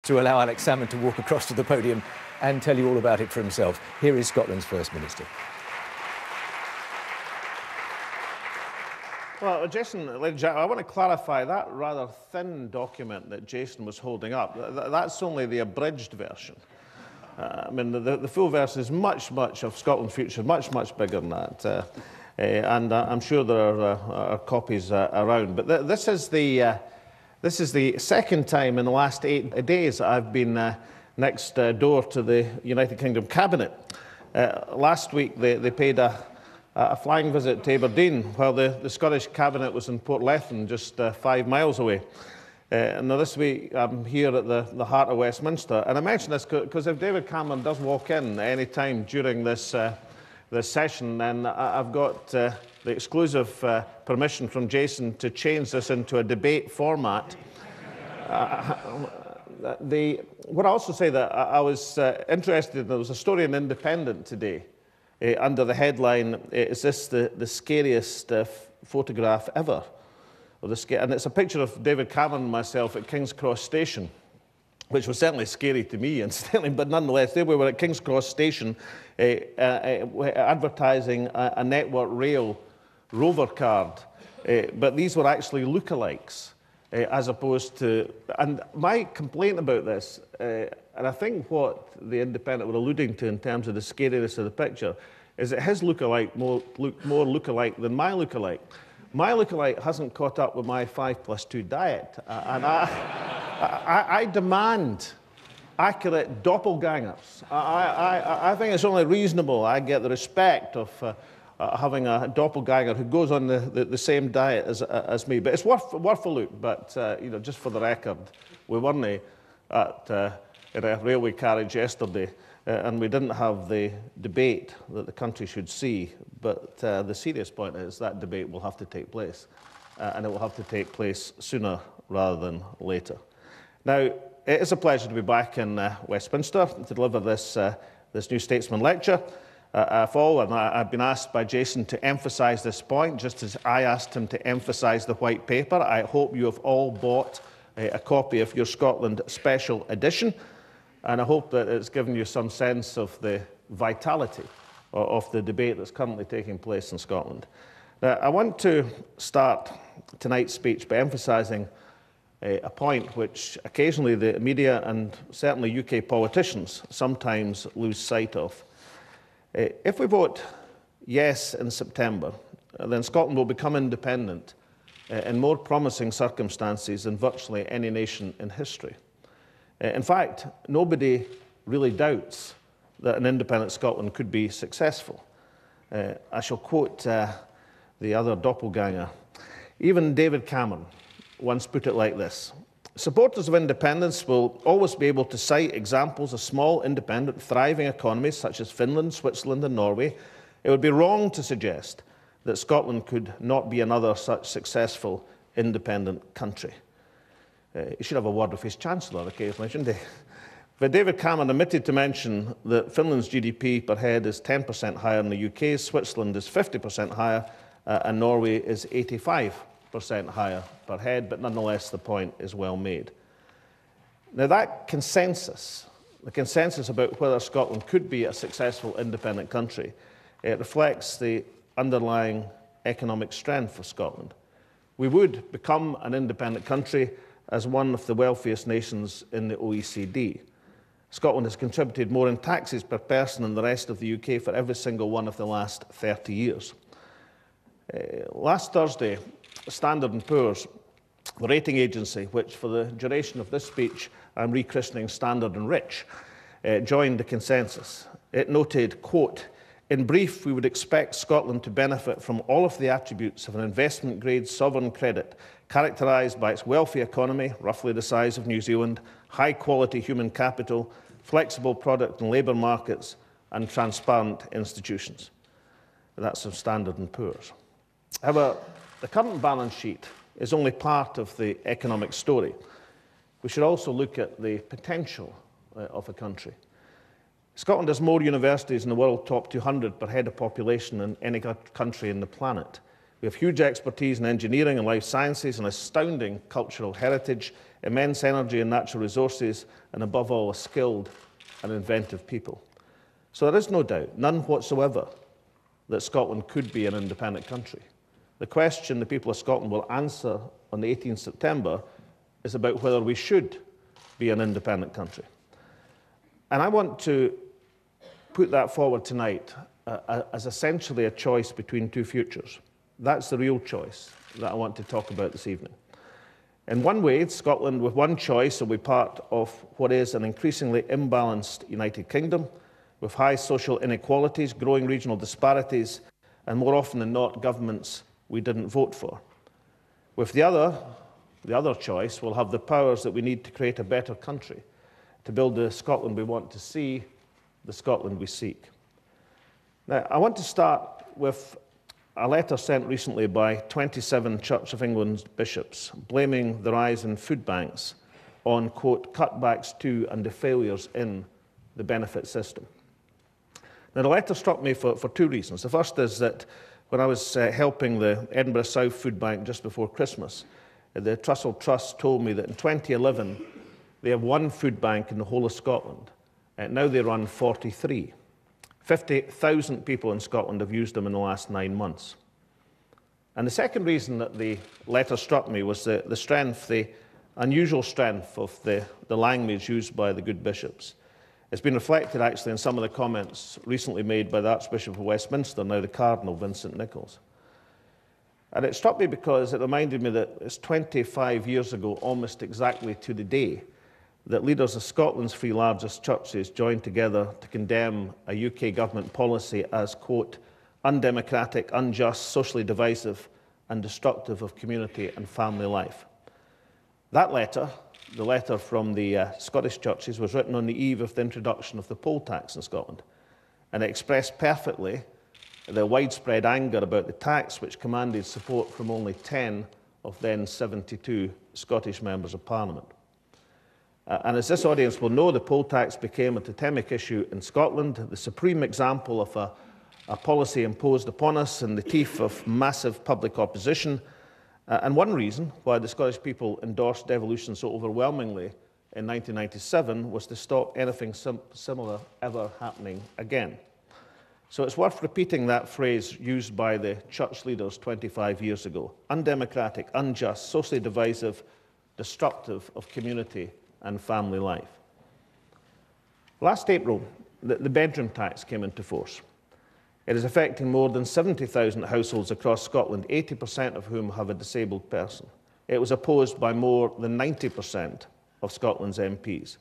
to allow Alex Salmond to walk across to the podium and tell you all about it for himself. Here is Scotland's First Minister. Well, Jason, I want to clarify that rather thin document that Jason was holding up. That's only the abridged version. I mean, the full version is much of Scotland's future, much bigger than that. And I'm sure there are copies around. But this is the second time in the last 8 days I've been next door to the United Kingdom Cabinet. Last week they paid a flying visit to Aberdeen while the Scottish Cabinet was in Portlethen, just 5 miles away. Now this week I'm here at the heart of Westminster, and I mention this because if David Cameron does walk in any time during this session, then I've got the exclusive permission from Jason to change this into a debate format. What I also say that I was interested, there was a story in Independent today under the headline, "Is this the scariest photograph ever?" And it's a picture of David Cameron and myself at King's Cross Station, which was certainly scary to me, incidentally, but nonetheless, there we were at King's Cross Station advertising a Network Rail Rover card, but these were actually lookalikes, as opposed to... And my complaint about this, and I think what the Independent were alluding to in terms of the scariness of the picture, is that his lookalike looked more lookalike than my lookalike. My lookalike hasn't caught up with my 5+2 diet, and I demand accurate doppelgangers. I think it's only reasonable I get the respect of having a doppelganger who goes on the same diet as me. But it's worth a look. But you know, just for the record, we weren't in a railway carriage yesterday, and we didn't have the debate that the country should see. But the serious point is that debate will have to take place, and it will have to take place sooner rather than later. Now, it is a pleasure to be back in Westminster to deliver this new Statesman lecture. I've been asked by Jason to emphasise this point, just as I asked him to emphasise the white paper. I hope you have all bought a copy of your Scotland Special Edition, and I hope that it's given you some sense of the vitality of the debate that's currently taking place in Scotland. Now, I want to start tonight's speech by emphasising a point which occasionally the media and certainly UK politicians sometimes lose sight of. If we vote yes in September, then Scotland will become independent in more promising circumstances than virtually any nation in history. In fact, nobody really doubts that an independent Scotland could be successful. I shall quote the other doppelganger. Even David Cameron once put it like this: "Supporters of independence will always be able to cite examples of small, independent, thriving economies such as Finland, Switzerland and Norway. It would be wrong to suggest that Scotland could not be another such successful, independent country." He should have a word with his Chancellor occasionally, shouldn't he? But David Cameron omitted to mention that Finland's GDP per head is 10% higher than the UK's, Switzerland is 50% higher, and Norway is 85% higher per head, but nonetheless the point is well made. Now that consensus, the consensus about whether Scotland could be a successful independent country, it reflects the underlying economic strength of Scotland. We would become an independent country as one of the wealthiest nations in the OECD. Scotland has contributed more in taxes per person than the rest of the UK for every single one of the last 30 years. Last Thursday, Standard & Poor's, the rating agency, which for the duration of this speech I'm rechristening Standard & Rich, joined the consensus. It noted, quote, "In brief, we would expect Scotland to benefit from all of the attributes of an investment-grade sovereign credit, characterised by its wealthy economy, roughly the size of New Zealand, high-quality human capital, flexible product and labour markets, and transparent institutions." That's from Standard & Poor's. However, the current balance sheet is only part of the economic story. We should also look at the potential of a country. Scotland has more universities in the world top 200 per head of population than any country on the planet. We have huge expertise in engineering and life sciences, an astounding cultural heritage, immense energy and natural resources, and above all, a skilled and inventive people. So there is no doubt, none whatsoever, that Scotland could be an independent country. The question the people of Scotland will answer on the 18th September is about whether we should be an independent country. And I want to put that forward tonight as essentially a choice between two futures. That's the real choice that I want to talk about this evening. In one way, Scotland, with one choice, will be part of what is an increasingly imbalanced United Kingdom, with high social inequalities, growing regional disparities, and more often than not, governments we didn't vote for. With the other choice, we'll have the powers that we need to create a better country, to build the Scotland we want to see, the Scotland we seek. Now, I want to start with a letter sent recently by 27 Church of England bishops, blaming the rise in food banks on, quote, cutbacks to and the failures in the benefit system. Now, the letter struck me for two reasons. The first is that when I was helping the Edinburgh South Food Bank just before Christmas, the Trussell Trust told me that in 2011, they have one food bank in the whole of Scotland. Now they run 43. 50,000 people in Scotland have used them in the last 9 months. And the second reason that the letter struck me was the strength, the unusual strength of the language used by the good bishops. It's been reflected actually in some of the comments recently made by the Archbishop of Westminster, now the Cardinal Vincent Nichols. And it struck me because it reminded me that it's 25 years ago, almost exactly to the day, that leaders of Scotland's three largest churches joined together to condemn a UK government policy as, quote, undemocratic, unjust, socially divisive, and destructive of community and family life. That letter, the letter from the Scottish churches, was written on the eve of the introduction of the poll tax in Scotland, and it expressed perfectly the widespread anger about the tax, which commanded support from only 10 of then 72 Scottish members of Parliament. And as this audience will know, the poll tax became a totemic issue in Scotland, the supreme example of a policy imposed upon us in the teeth of massive public opposition, and one reason why the Scottish people endorsed devolution so overwhelmingly in 1997 was to stop anything similar ever happening again. So it's worth repeating that phrase used by the church leaders 25 years ago: undemocratic, unjust, socially divisive, destructive of community and family life. Last April, the bedroom tax came into force. It is affecting more than 70,000 households across Scotland, 80% of whom have a disabled person. It was opposed by more than 90% of Scotland's MPs.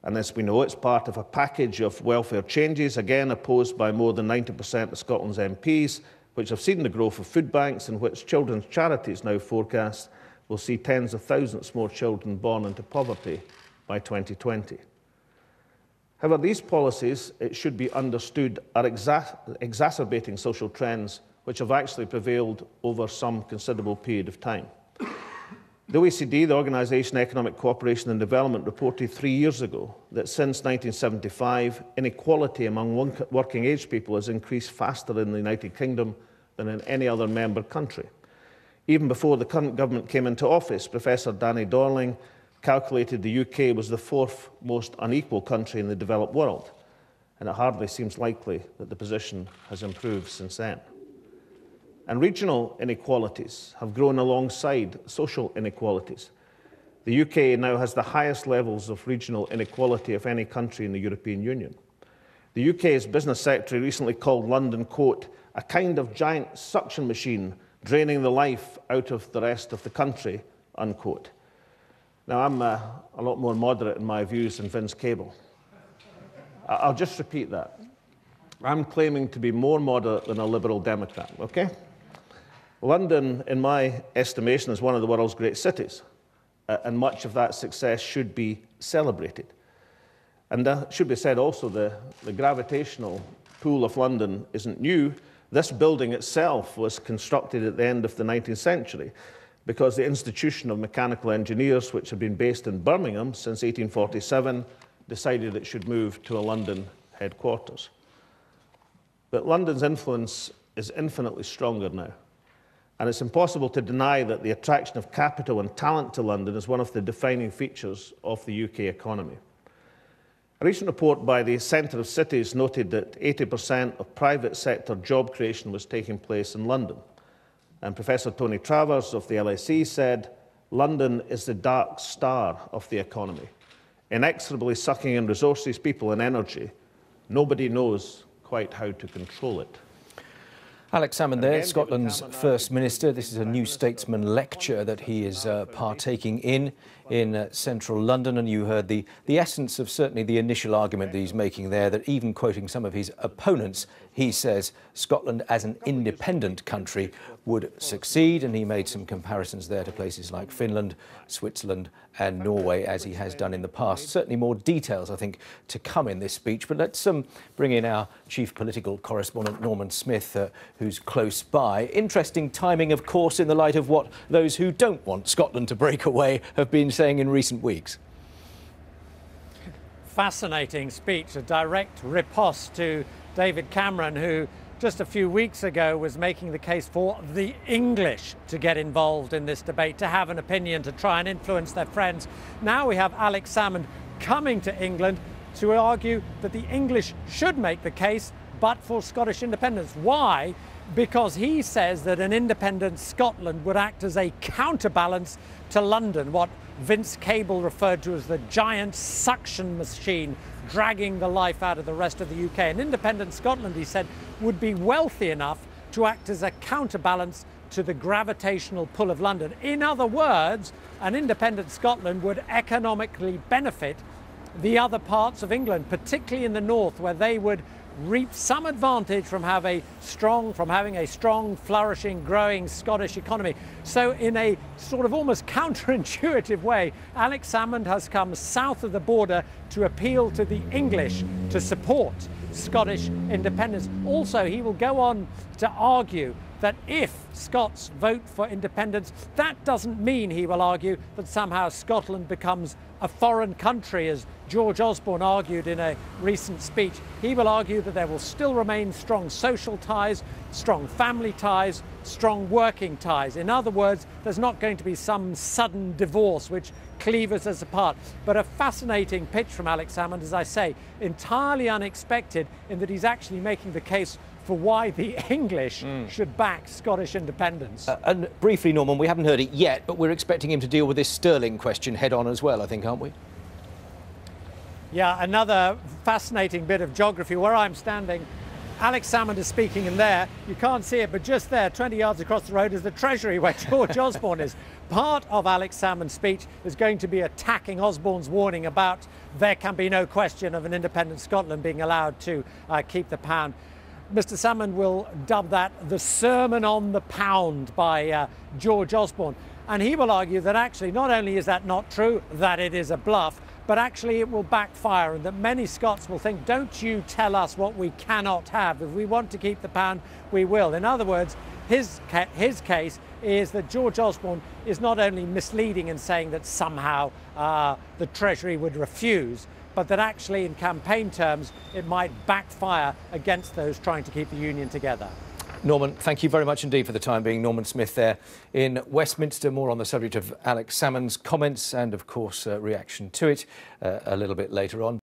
And as we know, it's part of a package of welfare changes, again opposed by more than 90% of Scotland's MPs, which have seen the growth of food banks, in which children's charities now forecast will see tens of thousands more children born into poverty by 2020. However, these policies, it should be understood, are exacerbating social trends which have actually prevailed over some considerable period of time. The OECD, the Organisation for Economic Cooperation and Development, reported 3 years ago that since 1975, inequality among working-age people has increased faster in the United Kingdom than in any other member country. Even before the current government came into office, Professor Danny Dorling calculated the UK was the fourth most unequal country in the developed world, and it hardly seems likely that the position has improved since then. And regional inequalities have grown alongside social inequalities. The UK now has the highest levels of regional inequality of any country in the European Union. The UK's business secretary recently called London, quote, a kind of giant suction machine draining the life out of the rest of the country, unquote. Now, I'm a lot more moderate in my views than Vince Cable. I'll just repeat that. I'm claiming to be more moderate than a Liberal Democrat, okay? London, in my estimation, is one of the world's great cities, and much of that success should be celebrated. And that should be said also, the gravitational pull of London isn't new. This building itself was constructed at the end of the 19th century because the Institution of Mechanical Engineers, which had been based in Birmingham since 1847, decided it should move to a London headquarters. But London's influence is infinitely stronger now. And it's impossible to deny that the attraction of capital and talent to London is one of the defining features of the UK economy. A recent report by the Centre of Cities noted that 80% of private sector job creation was taking place in London. And Professor Tony Travers of the LSE said, "London is the dark star of the economy, inexorably sucking in resources, people and energy. Nobody knows quite how to control it." Alex Salmond there, Scotland's First Minister. This is a new Statesman lecture that he is partaking in central London, and you heard the essence of certainly the initial argument that he's making there, that even quoting some of his opponents, he says Scotland as an independent country would succeed, and he made some comparisons there to places like Finland, Switzerland and Norway, as he has done in the past. Certainly more details, I think, to come in this speech, but let's bring in our chief political correspondent, Norman Smith, who's close by. Interesting timing, of course, in the light of what those who don't want Scotland to break away have been saying in recent weeks. Fascinating speech, a direct riposte to David Cameron, who just a few weeks ago was making the case for the English to get involved in this debate, to have an opinion, to try and influence their friends. Now we have Alex Salmond coming to England to argue that the English should make the case, but for Scottish independence. Why? Because he says that an independent Scotland would act as a counterbalance to London, what Vince Cable referred to as the giant suction machine dragging the life out of the rest of the UK. An independent Scotland, he said, would be wealthy enough to act as a counterbalance to the gravitational pull of London. In other words, an independent Scotland would economically benefit the other parts of England, particularly in the north, where they would reap some advantage from having a strong, flourishing, growing Scottish economy. So in a sort of almost counterintuitive way, Alex Salmond has come south of the border to appeal to the English to support Scottish independence. Also, he will go on to argue that if Scots vote for independence, that doesn't mean, he will argue, that somehow Scotland becomes a foreign country, as George Osborne argued in a recent speech. He will argue that there will still remain strong social ties, strong family ties, strong working ties. In other words, there's not going to be some sudden divorce which cleaves us apart. But a fascinating pitch from Alex Salmond, as I say, entirely unexpected in that he's actually making the case for why the English should back Scottish independence. And briefly, Norman, we haven't heard it yet, but we're expecting him to deal with this Sterling question head-on as well, I think, aren't we? Yeah, another fascinating bit of geography. Where I'm standing, Alex Salmond is speaking in there. You can't see it, but just there, 20 yards across the road, is the Treasury where George Osborne is. Part of Alex Salmond's speech is going to be attacking Osborne's warning about there can be no question of an independent Scotland being allowed to keep the pound. Mr. Salmond will dub that the Sermon on the Pound by George Osborne. And he will argue that actually not only is that not true, that it is a bluff, but actually it will backfire, and that many Scots will think, don't you tell us what we cannot have. If we want to keep the pound, we will. In other words, his case is that George Osborne is not only misleading in saying that somehow the Treasury would refuse, but that actually in campaign terms it might backfire against those trying to keep the Union together. Norman, thank you very much indeed for the time being. Norman Smith there in Westminster. More on the subject of Alex Salmond's comments and, of course, reaction to it a little bit later on.